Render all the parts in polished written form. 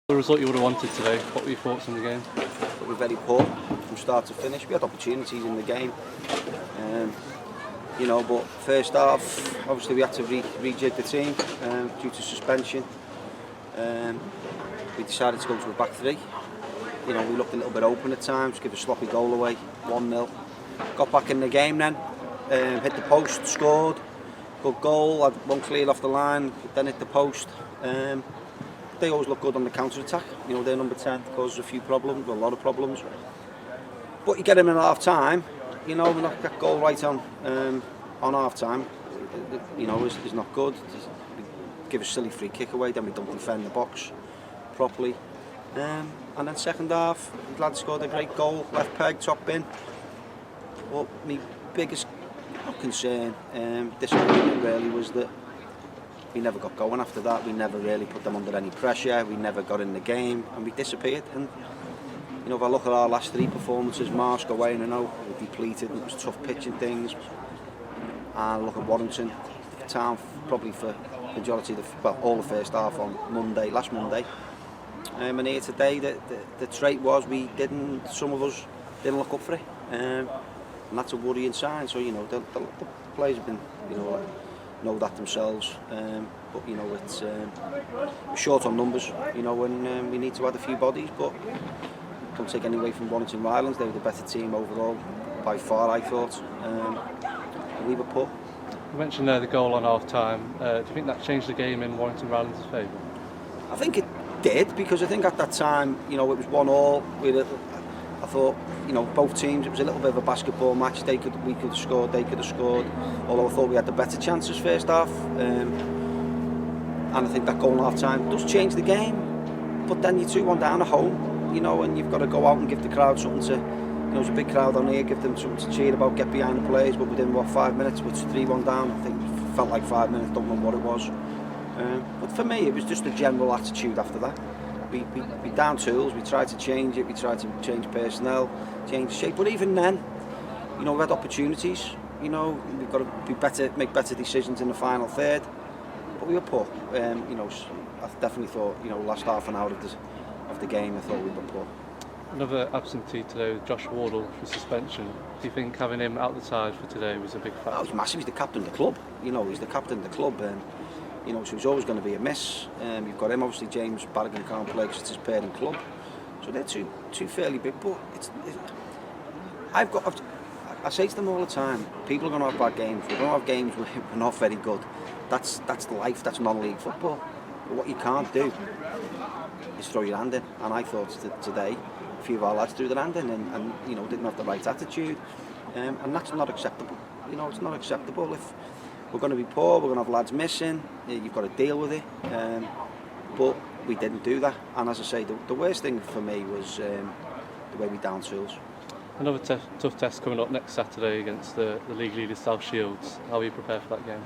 The result you would have wanted today, what were your thoughts on the game? We were very poor from start to finish. We had opportunities in the game, but first half, obviously we had to rejig the team due to suspension. We decided to go to a back three. We looked a little bit open at times, give a sloppy goal away, 1-0. Got back in the game then, hit the post, scored, good goal, had one cleared off the line, then hit the post. They always look good on the counter-attack. They're number 10, causes a few problems, a lot of problems. But you get them in half-time, we knock that goal right on half-time, is not good. We give a silly free kick away, then we don't defend the box properly. And then second half, the lad scored a great goal, left peg, top bin. But my biggest concern, disappointment really, was that we never got going after that. We never really put them under any pressure. We never got in the game, and we disappeared. And if I look at our last three performances, Marsh away and we were depleted. It was tough pitching things. And look at Warrington, town probably for majority of all the first half on last Monday. And here today, the trait was some of us didn't look up for it, and that's a worrying sign. So the players have been know that themselves, but it's short on numbers, and we need to add a few bodies. But don't take any away from Warrington Rylands. They were the better team overall by far, I thought. We were poor. You mentioned the goal on half time. Do you think that changed the game in Warrington Rylands' favour? I think it did, because I think at that time, it was 1-1. I thought, both teams, it was a little bit of a basketball match. We could have scored, they could have scored. Although I thought we had the better chances first half. And I think that goal in half time does change the game. But then you're 2-1 down at home, and you've got to go out and give the crowd something to, there's a big crowd on here, give them something to cheer about, get behind the players. But within 5 minutes, it's 3-1 down. I think it felt like 5 minutes, don't know what it was. But for me, it was just a general attitude after that. We down tools, we tried to change it, we tried to change personnel, change shape. But even then, we had opportunities. We've got to be better, make better decisions in the final third. But we were poor. I definitely thought, last half an hour of the game, I thought we were poor. Another absentee today, Josh Wardle, for suspension. Do you think having him out the side for today was a big factor? Oh, he's massive. He's the captain of the club. He's the captain of the club. So he's always going to be a miss. You've got him, obviously. James Barrigan can't play because it's his parent club. So they're two fairly big. But I say to them all the time, people are going to have bad games. We're going to have games where we're not very good. That's life. That's non-league football. But what you can't do is throw your hand in. And I thought today, a few of our lads threw their hand in and didn't have the right attitude. And that's not acceptable. It's not acceptable. If we're going to be poor, we're going to have lads missing, you've got to deal with it. But we didn't do that. And as I say, the worst thing for me was the way we down tools. Another tough test coming up next Saturday against the league leaders South Shields. How are you prepared for that game?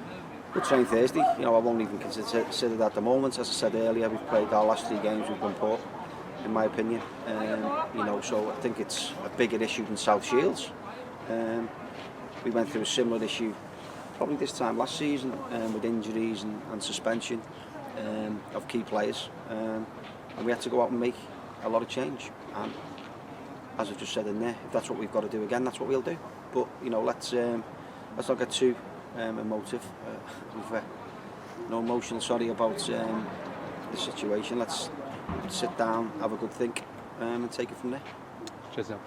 We'll train Thursday. I won't even consider that at the moment. As I said earlier, we've played our last 3 games, we've been poor, in my opinion. So I think it's a bigger issue than South Shields. We went through a similar issue probably this time last season, with injuries and suspension of key players, and we had to go out and make a lot of change. And as I've just said in there, if that's what we've got to do again, that's what we'll do. But let's not get too emotive. No emotional, about the situation. Let's sit down, have a good think, and take it from there. Cheers, Neil.